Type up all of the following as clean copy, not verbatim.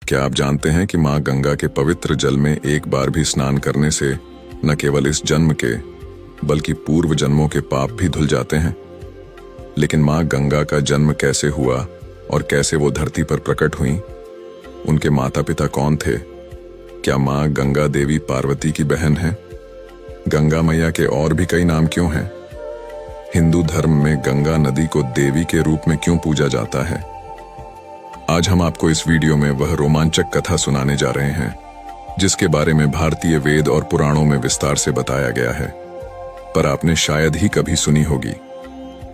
क्या आप जानते हैं कि माँ गंगा के पवित्र जल में एक बार भी स्नान करने से न केवल इस जन्म के बल्कि पूर्व जन्मों के पाप भी धुल जाते हैं। लेकिन माँ गंगा का जन्म कैसे हुआ और कैसे वो धरती पर प्रकट हुई? उनके माता पिता कौन थे? क्या माँ गंगा देवी पार्वती की बहन है? गंगा मैया के और भी कई नाम क्यों हैं? हिंदू धर्म में गंगा नदी को देवी के रूप में क्यों पूजा जाता है? आज हम आपको इस वीडियो में वह रोमांचक कथा सुनाने जा रहे हैं जिसके बारे में भारतीय वेद और पुराणों में विस्तार से बताया गया है, पर आपने शायद ही कभी सुनी होगी,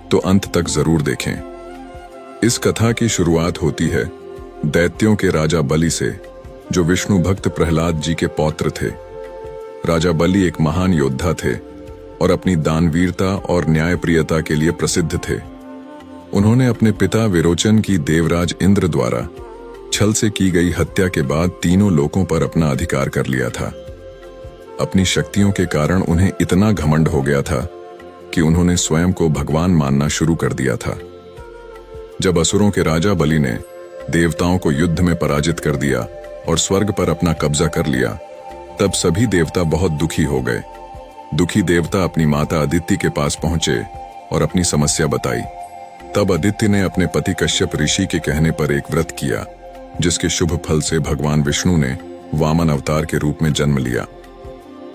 तो अंत तक जरूर देखें। इस कथा की शुरुआत होती है दैत्यों के राजा बलि से, जो विष्णु भक्त प्रहलाद जी के पौत्र थे। राजा बलि एक महान योद्धा थे और अपनी दानवीरता और न्यायप्रियता के लिए प्रसिद्ध थे। उन्होंने अपने पिता विरोचन की देवराज इंद्र द्वारा छल से की गई हत्या के बाद तीनों लोकों पर अपना अधिकार कर लिया था। अपनी शक्तियों के कारण उन्हें इतना घमंड हो गया था कि उन्होंने स्वयं को भगवान मानना शुरू कर दिया था। जब असुरों के राजा बलि ने देवताओं को युद्ध में पराजित कर दिया और स्वर्ग पर अपना कब्जा कर लिया, तब सभी देवता बहुत दुखी हो गए। दुखी देवता अपनी माता अदिति के पास पहुंचे और अपनी समस्या बताई। तब अदिति ने अपने पति कश्यप ऋषि के कहने पर एक व्रत किया, जिसके शुभ फल से भगवान विष्णु ने वामन अवतार के रूप में जन्म लिया।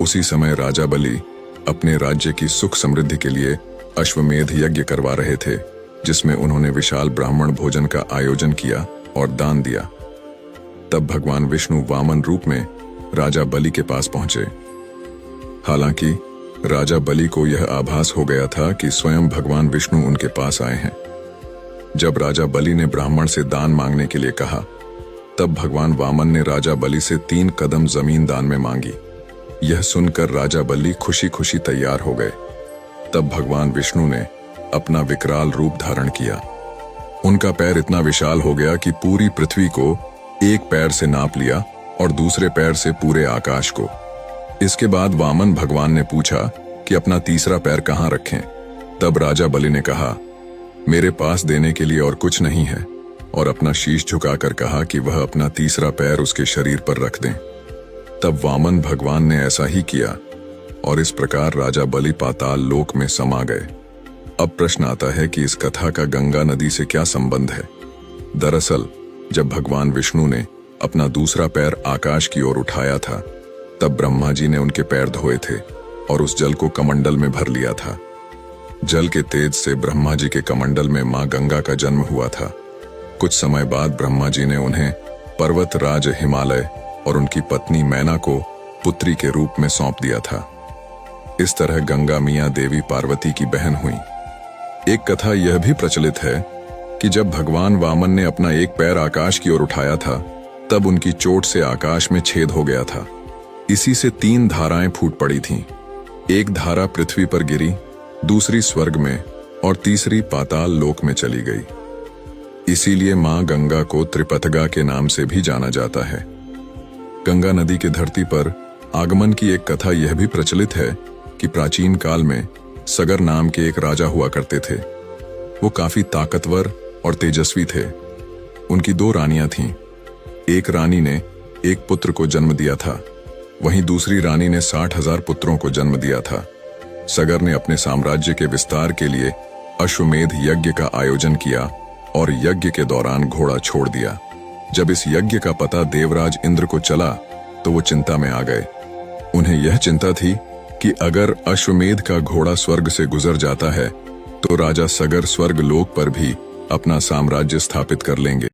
उसी समय राजा बलि अपने राज्य की सुख समृद्धि के लिए अश्वमेध यज्ञ करवा रहे थे, जिसमें उन्होंने विशाल ब्राह्मण भोजन का आयोजन किया और दान दिया। तब भगवान विष्णु वामन रूप में राजा बलि के पास पहुंचे। हालांकि राजा बलि को यह आभास हो गया था कि स्वयं भगवान विष्णु उनके पास आए हैं। जब राजा बलि ने ब्राह्मण से दान मांगने के लिए कहा, तब भगवान वामन ने राजा बलि से 3 कदम जमीन दान में मांगी। यह सुनकर राजा बलि खुशी खुशी तैयार हो गए। तब भगवान विष्णु ने अपना विकराल रूप धारण किया। उनका पैर इतना विशाल हो गया कि पूरी पृथ्वी को एक पैर से नाप लिया और दूसरे पैर से पूरे आकाश को। इसके बाद वामन भगवान ने पूछा कि अपना तीसरा पैर कहाँ रखें। तब राजा बलि ने कहा, मेरे पास देने के लिए और कुछ नहीं है, और अपना शीश झुकाकर कहा कि वह अपना तीसरा पैर उसके शरीर पर रख दें। तब वामन भगवान ने ऐसा ही किया और इस प्रकार राजा बलि पाताल लोक में समा गए। अब प्रश्न आता है कि इस कथा का गंगा नदी से क्या संबंध है? दरअसल जब भगवान विष्णु ने अपना दूसरा पैर आकाश की ओर उठाया था, तब ब्रह्मा जी ने उनके पैर धोए थे और उस जल को कमंडल में भर लिया था। जल के तेज से ब्रह्मा जी के कमंडल में मां गंगा का जन्म हुआ था। कुछ समय बाद ब्रह्मा जी ने उन्हें पर्वत राज हिमालय और उनकी पत्नी मैना को पुत्री के रूप में सौंप दिया था। इस तरह गंगा मियां देवी पार्वती की बहन हुई। एक कथा यह भी प्रचलित है कि जब भगवान वामन ने अपना एक पैर आकाश की ओर उठाया था, तब उनकी चोट से आकाश में छेद हो गया था। इसी से 3 धाराएं फूट पड़ी थीं। एक धारा पृथ्वी पर गिरी, दूसरी स्वर्ग में और तीसरी पाताल लोक में चली गई। इसीलिए मां गंगा को त्रिपथगा के नाम से भी जाना जाता है। गंगा नदी के धरती पर आगमन की एक कथा यह भी प्रचलित है कि प्राचीन काल में सगर नाम के एक राजा हुआ करते थे। वो काफी ताकतवर और तेजस्वी थे। उनकी 2 रानियां थीं। एक रानी ने एक पुत्र को जन्म दिया था, वहीं दूसरी रानी ने 60,000 पुत्रों को जन्म दिया था। सगर ने अपने साम्राज्य के विस्तार के लिए अश्वमेध यज्ञ का आयोजन किया और यज्ञ के दौरान घोड़ा छोड़ दिया। जब इस यज्ञ का पता देवराज इंद्र को चला, तो वो चिंता में आ गए। उन्हें यह चिंता थी कि अगर अश्वमेध का घोड़ा स्वर्ग से गुजर जाता है, तो राजा सगर स्वर्ग लोक पर भी अपना साम्राज्य स्थापित कर लेंगे।